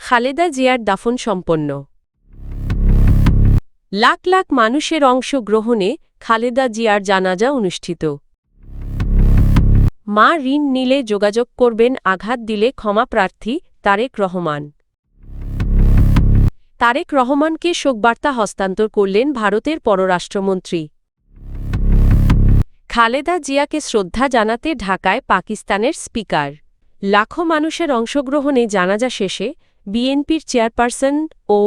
খালেদা জিয়ার দাফন সম্পন্ন। লাখ লাখ মানুষের অংশগ্রহণে খালেদা জিয়ার জানাজা অনুষ্ঠিত। মা ঋণ নিলে যোগাযোগ করবেন, আঘাত দিলে ক্ষমা প্রার্থী তারেক রহমান। তারেক রহমানকে শোকবার্তা হস্তান্তর করলেন ভারতের পররাষ্ট্রমন্ত্রী। খালেদা জিয়াকে শ্রদ্ধা জানাতে ঢাকায় পাকিস্তানের স্পিকার। লাখো মানুষের অংশগ্রহণে জানাজা শেষে বিএনপির চেয়ারপারসন ও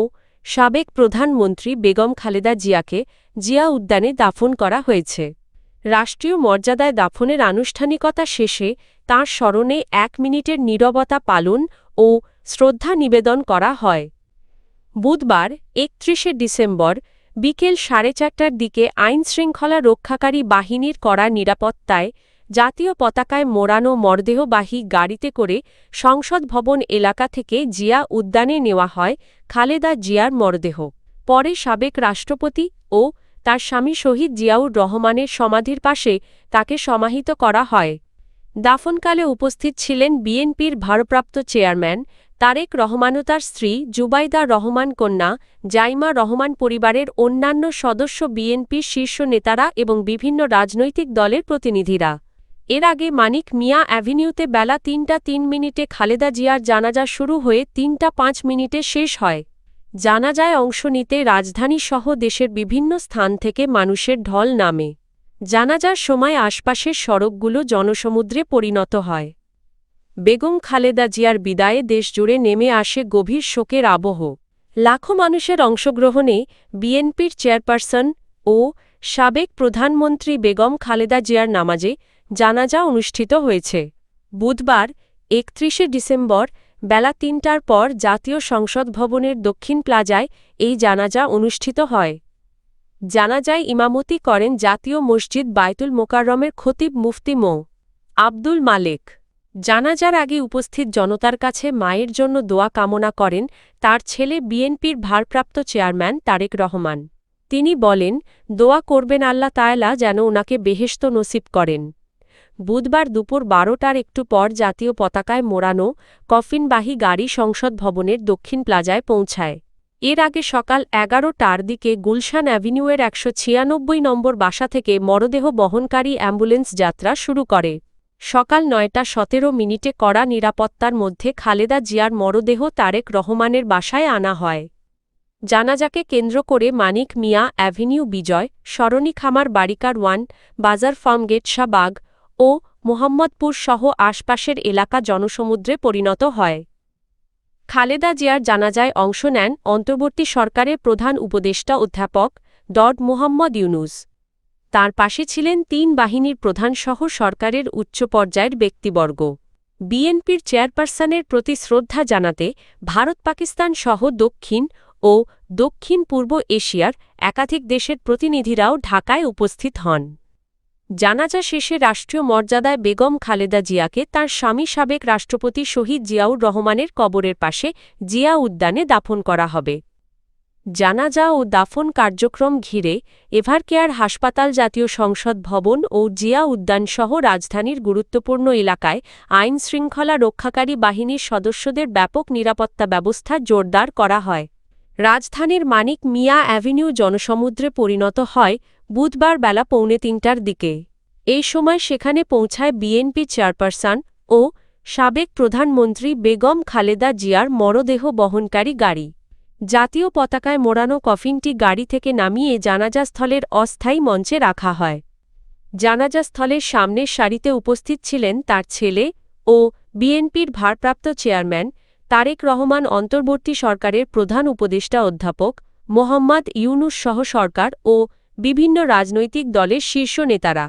সাবেক প্রধানমন্ত্রী বেগম খালেদা জিয়াকে জিয়া উদ্যানে দাফন করা হয়েছে। রাষ্ট্রীয় মর্যাদায় দাফনের আনুষ্ঠানিকতা শেষে তাঁর স্মরণে ১ মিনিটের নীরবতা পালন ও শ্রদ্ধা নিবেদন করা হয়। বুধবার ৩১শে ডিসেম্বর বিকেল ৪:৩০টার দিকে আইনশৃঙ্খলা রক্ষাকারী বাহিনীর কড়া নিরাপত্তায় জাতীয় পতাকায় মোড়ানো মরদেহবাহী গাড়িতে করে সংসদ ভবন এলাকা থেকে জিয়া উদ্যানে নেওয়া হয় খালেদা জিয়ার মরদেহ। পরে সাবেক রাষ্ট্রপতি ও তার স্বামী শহীদ জিয়াউর রহমানের সমাধির পাশে তাকে সমাহিত করা হয়। দাফনকালে উপস্থিত ছিলেন বিএনপির ভারপ্রাপ্ত চেয়ারম্যান তারেক রহমান ও তার স্ত্রী জুবাইদা রহমান, কন্যা জাইমা রহমান, পরিবারের অন্যান্য সদস্য, বিএনপির শীর্ষ নেতারা এবং বিভিন্ন রাজনৈতিক দলের প্রতিনিধিরা। এর আগে মানিক মিয়া অ্যাভিনিউতে বেলা ৩টা ৩ মিনিটে খালেদা জিয়ার জানাজা শুরু হয়ে ৩টা ৫ মিনিটে শেষ হয়। জানাজায় অংশ নিতে রাজধানীসহ দেশের বিভিন্ন স্থান থেকে মানুষের ঢল নামে। জানাজার সময় আশপাশের সড়কগুলো জনসমুদ্রে পরিণত হয়। বেগম খালেদা জিয়ার বিদায়ে দেশজুড়ে নেমে আসে গভীর শোকের আবহ। লাখো মানুষের অংশগ্রহণে বিএনপির চেয়ারপারসন ও সাবেক প্রধানমন্ত্রী বেগম খালেদা জিয়ার নামাজে জানাজা অনুষ্ঠিত হয়েছে। বুধবার ৩১শে ডিসেম্বর বেলা ৩টার পর জাতীয় সংসদ ভবনের দক্ষিণ প্লাজায় এই জানাজা অনুষ্ঠিত হয়। জানাজায় ইমামতি করেন জাতীয় মসজিদ বায়তুল মোকাররমের খতিব মুফতি মো. আব্দুল মালেক। জানাজার আগে উপস্থিত জনতার কাছে মায়ের জন্য দোয়া কামনা করেন তার ছেলে বিএনপির ভারপ্রাপ্ত চেয়ারম্যান তারেক রহমান। তিনি বলেন, দোয়া করবেন আল্লাহ তাআলা যেন ওনাকে বেহেশত নসিব করেন। বুধবার দুপুর ১২টার একটু পর জাতীয় পতাকায় মোড়ানো কফিনবাহী গাড়ি সংসদ ভবনের দক্ষিণ প্লাজায় পৌঁছায়। এর আগে সকাল ১১টার দিকে গুলশান অ্যাভিনিউয়ের ১৯৬ নম্বর বাসা থেকে মরদেহ বহনকারী অ্যাম্বুলেন্স যাত্রা শুরু করে। সকাল ৯টা ১৭ মিনিটে কড়া নিরাপত্তার মধ্যে খালেদা জিয়ার মরদেহ তারেক রহমানের বাসায় আনা হয়। জানাজাকে কেন্দ্র করে মানিক মিয়া অ্যাভিনিউ, বিজয় সরণি, খামার বাড়িকার ১, বাজার ফার্মগেট, শাহবাগ ও মোহাম্মদপুর সহ আশপাশের এলাকা জনসমুদ্রে পরিণত হয়। খালেদা জিয়ার জানাজায় অংশ নেন অন্তর্বর্তী সরকারের প্রধান উপদেষ্টা অধ্যাপক ড. মুহাম্মদ ইউনূস। তাঁর পাশে ছিলেন ৩ বাহিনীর প্রধানসহ সরকারের উচ্চ পর্যায়ের ব্যক্তিবর্গ। বিএনপির চেয়ারপারসনের প্রতি শ্রদ্ধা জানাতে ভারত, পাকিস্তান সহ দক্ষিণ ও দক্ষিণ পূর্ব এশিয়ার একাধিক দেশের প্রতিনিধিরাও ঢাকায় উপস্থিত হন। জানাজা শেষে রাষ্ট্রীয় মর্যাদায় বেগম খালেদা জিয়াকে তাঁর স্বামী সাবেক রাষ্ট্রপতি শহীদ জিয়াউর রহমানের কবরের পাশে জিয়া উদ্যানে দাফন করা হবে। জানাজা ও দাফন কার্যক্রম ঘিরে এভারকেয়ার হাসপাতাল, জাতীয় সংসদ ভবন ও জিয়া উদ্যানসহ রাজধানীর গুরুত্বপূর্ণ এলাকায় আইনশৃঙ্খলা রক্ষাকারী বাহিনীর সদস্যদের ব্যাপক নিরাপত্তা ব্যবস্থা জোরদার করা হয়। রাজধানীর মানিক মিয়া অ্যাভিনিউ জনসমুদ্রে পরিণত হয় বুধবার বেলা ২:৩০টার দিকে। এই সময় সেখানে পৌঁছায় বিএনপি চেয়ারপারসন ও সাবেক প্রধানমন্ত্রী বেগম খালেদা জিয়ার মরদেহ বহনকারী গাড়ি। জাতীয় পতাকায় মোড়ানো কফিনটি গাড়ি থেকে নামিয়ে জানাজাস্থলের অস্থায়ী মঞ্চে রাখা হয়। জানাজাস্থলের সামনের সারিতে উপস্থিত ছিলেন তার ছেলে ও বিএনপির ভারপ্রাপ্ত চেয়ারম্যান তারেক রহমান, অন্তর্বর্তী সরকারের প্রধান উপদেষ্টা অধ্যাপক মোহাম্মদ ইউনূস সহ সরকার ও বিভিন্ন রাজনৈতিক দলের শীর্ষ নেতারা।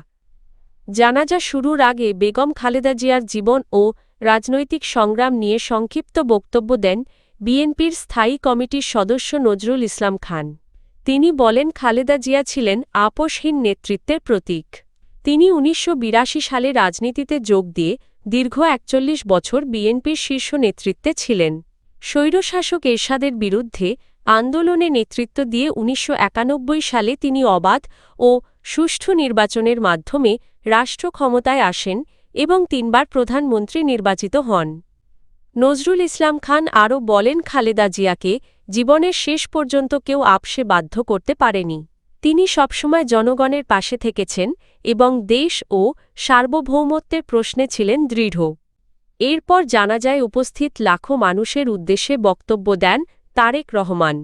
জানাজা শুরুর আগে বেগম খালেদা জিয়ার জীবন ও রাজনৈতিক সংগ্রাম নিয়ে সংক্ষিপ্ত বক্তব্য দেন বিএনপির স্থায়ী কমিটির সদস্য নজরুল ইসলাম খান। তিনি বলেন, খালেদা জিয়া ছিলেন আপোষহীন নেতৃত্বের প্রতীক। তিনি ১৯৮২ সালে রাজনীতিতে যোগ দিয়ে দীর্ঘ ৪১ বছর বিএনপির শীর্ষ নেতৃত্বে ছিলেন। স্বৈরশাসক এরশাদের বিরুদ্ধে আন্দোলনে নেতৃত্ব দিয়ে ১৯৯১ সালে তিনি অবাধ ও সুষ্ঠু নির্বাচনের মাধ্যমে রাষ্ট্র ক্ষমতায় আসেন এবং ৩ বার প্রধানমন্ত্রী নির্বাচিত হন। নজরুল ইসলাম খান আরও বলেন, খালেদা জিয়াকে জীবনের শেষ পর্যন্ত কেউ আপসে বাধ্য করতে পারেনি। তিনি সবসময় জনগণের পাশে থেকেছেন এবং দেশ ও সার্বভৌমত্বের প্রশ্নে ছিলেন দৃঢ়। এরপর জানাজায় উপস্থিত লাখো মানুষের উদ্দেশ্যে বক্তব্য দেন তারেক রহমান।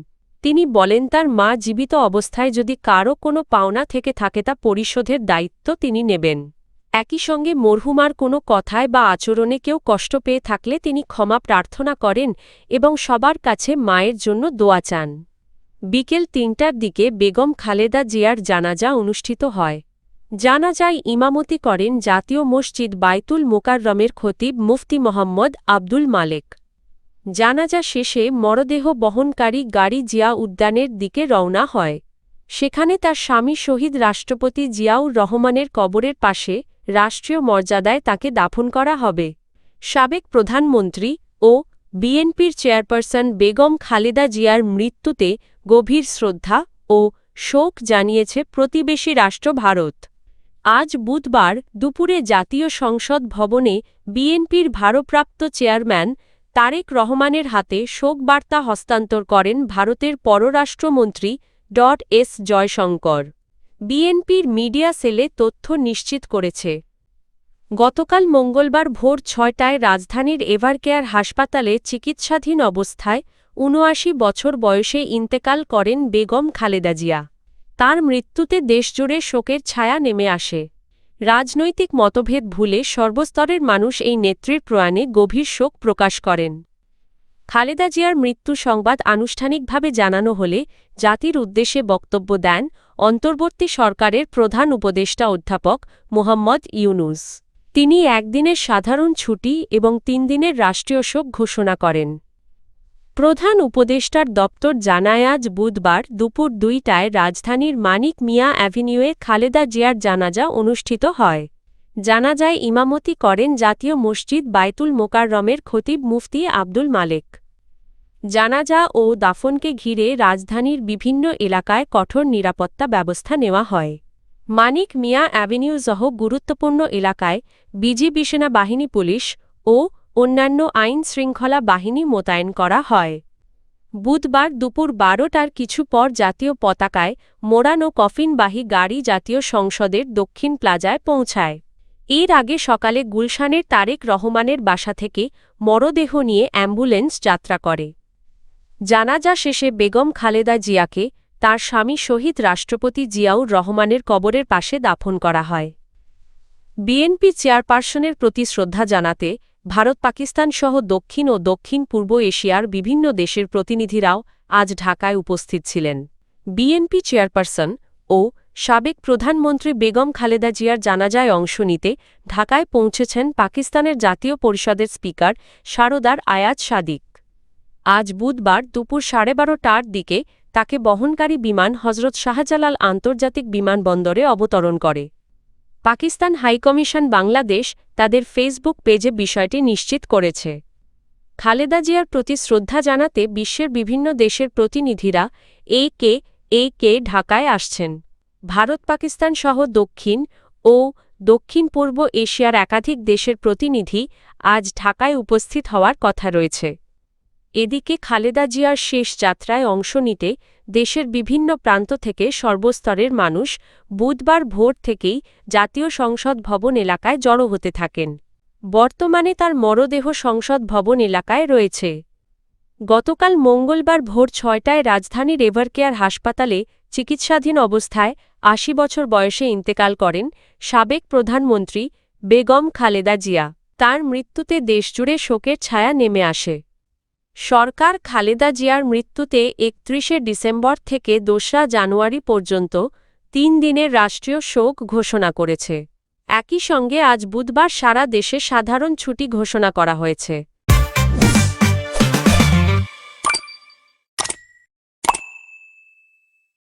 তিনি বলেন, তার মা জীবিত অবস্থায় যদি কারও কোনো পাওনা থেকে থাকে তা পরিশোধের দায়িত্ব তিনি নেবেন। একই সঙ্গে মরহুমার কোনো কথায় বা আচরণে কেউ কষ্ট পেয়ে থাকলে তিনি ক্ষমা প্রার্থনা করেন এবং সবার কাছে মায়ের জন্য দোয়া চান। বিকেল ৩টার দিকে বেগম খালেদা জিয়ার জানাজা অনুষ্ঠিত হয়। জানাজায় ইমামতি করেন জাতীয় মসজিদ বায়তুল মোকাররমের খতিব মুফতি মোহাম্মদ আব্দুল মালেক। জানাজা শেষে মরদেহ বহনকারী গাড়ি জিয়া উদ্যানের দিকে রওনা হয়। সেখানে তার স্বামী শহীদ রাষ্ট্রপতি জিয়াউর রহমানের কবরের পাশে রাষ্ট্রীয় মর্যাদায় তাকে দাফন করা হবে। সাবেক প্রধানমন্ত্রী ও বিএনপির চেয়ারপারসন বেগম খালেদা জিয়ার মৃত্যুতে গভীর শ্রদ্ধা ও শোক জানিয়েছে প্রতিবেশী রাষ্ট্র ভারত। আজ বুধবার দুপুরে জাতীয় সংসদ ভবনে বিএনপির ভারপ্রাপ্ত চেয়ারম্যান তারেক রহমানের হাতে শোকবার্তা হস্তান্তর করেন ভারতের পররাষ্ট্রমন্ত্রী এস জয়শঙ্কর। বিএনপির মিডিয়া সেলে তথ্য নিশ্চিত করেছে। গতকাল মঙ্গলবার ভোর ৬টায় রাজধানীর এভারকেয়ার হাসপাতালে চিকিৎসাধীন অবস্থায় ৭৯ বছর বয়সে ইন্তেকাল করেন বেগম খালেদা জিয়া। তার মৃত্যুতে দেশজুড়ে শোকের ছায়া নেমে আসে। রাজনৈতিক মতভেদ ভুলে সর্বস্তরের মানুষ এই নেত্রীর প্রয়াণে গভীর শোক প্রকাশ করেন। খালেদা জিয়ার মৃত্যু সংবাদ আনুষ্ঠানিকভাবে জানানো হলে জাতির উদ্দেশ্যে বক্তব্য দেন অন্তর্বর্তী সরকারের প্রধান উপদেষ্টা অধ্যাপক মোহাম্মদ ইউনূস। তিনি একদিনের সাধারণ ছুটি এবং ৩ দিনের রাষ্ট্রীয় শোক ঘোষণা করেন। প্রধান উপদেষ্টার দপ্তর জানায়, আজ বুধবার দুপুর ২টায় রাজধানীর মানিক মিয়া অ্যাভিনিউয়ে খালেদা জিয়ার জানাজা অনুষ্ঠিত হয়। জানাজায় ইমামতি করেন জাতীয় মসজিদ বায়তুল মোকাররমের খতিব মুফতি আব্দুল মালেক। জানাজা ও দাফনকে ঘিরে রাজধানীর বিভিন্ন এলাকায় কঠোর নিরাপত্তা ব্যবস্থা নেওয়া হয়। মানিক মিয়া অ্যাভিনিউসহ গুরুত্বপূর্ণ এলাকায় বিজিবি, সেনাবাহিনী, পুলিশ ও অন্যান্য আইন শৃঙ্খলা বাহিনী মোতায়েন করা হয়। বুধবার দুপুর ১২টার কিছু পর জাতীয় পতাকায় মোড়ানো কফিনবাহী গাড়ি জাতীয় সংসদের দক্ষিণ প্লাজায় পৌঁছায়। এর আগে সকালে গুলশানের তারেক রহমানের বাসা থেকে মরদেহ নিয়ে অ্যাম্বুলেন্স যাত্রা করে। জানাজা শেষে বেগম খালেদা জিয়াকে তার স্বামী শহীদ রাষ্ট্রপতি জিয়াউর রহমানের কবরের পাশে দাফন করা হয়। বিএনপি চেয়ারপারসনের প্রতি শ্রদ্ধা জানাতে ভারত, পাকিস্তান সহ দক্ষিণ ও দক্ষিণ পূর্ব এশিয়ার বিভিন্ন দেশের প্রতিনিধিরাও আজ ঢাকায় উপস্থিত ছিলেন। বিএনপি চেয়ারপারসন ও সাবেক প্রধানমন্ত্রী বেগম খালেদা জিয়ার জানাজায় অংশ নিতে ঢাকায় পৌঁছেছেন পাকিস্তানের জাতীয় পরিষদের স্পিকার সারদার আয়াজ সাদিক। আজ বুধবার দুপুর 12:30টার দিকে তাকে বহনকারী বিমান হজরত শাহজালাল আন্তর্জাতিক বিমানবন্দরে অবতরণ করে। পাকিস্তান হাইকমিশন বাংলাদেশ তাদের ফেসবুক পেজে বিষয়টি নিশ্চিত করেছে। খালেদা জিয়ার প্রতি শ্রদ্ধা জানাতে বিশ্বের বিভিন্ন দেশের প্রতিনিধিরা একে ঢাকায় আসছেন। ভারত, পাকিস্তান সহ দক্ষিণ ও দক্ষিণ পূর্ব এশিয়ার একাধিক দেশের প্রতিনিধি আজ ঢাকায় উপস্থিত হওয়ার কথা রয়েছে। এদিকে খালেদা জিয়ার শেষ যাত্রায় অংশ নিতে দেশের বিভিন্ন প্রান্ত থেকে সর্বস্তরের মানুষ বুধবার ভোর থেকেই জাতীয় সংসদ ভবন এলাকায় জড়ো হতে থাকেন। বর্তমানে তার মরদেহ সংসদ ভবন এলাকায় রয়েছে। গতকাল মঙ্গলবার ভোর ৬টায় রাজধানীর এভারকেয়ার হাসপাতালে চিকিৎসাধীন অবস্থায় ৮০ বছর বয়সে ইন্তেকাল করেন সাবেক প্রধানমন্ত্রী বেগম খালেদা জিয়া। তার মৃত্যুতে দেশজুড়ে শোকের ছায়া নেমে আসে। সরকার খালেদা জিয়ার মৃত্যুতে ৩১শে ডিসেম্বর থেকে ২রা জানুয়ারি পর্যন্ত ৩ দিনের রাষ্ট্রীয় শোক ঘোষণা করেছে। একই সঙ্গে আজ বুধবার সারা দেশে সাধারণ ছুটি ঘোষণা করা হয়েছে।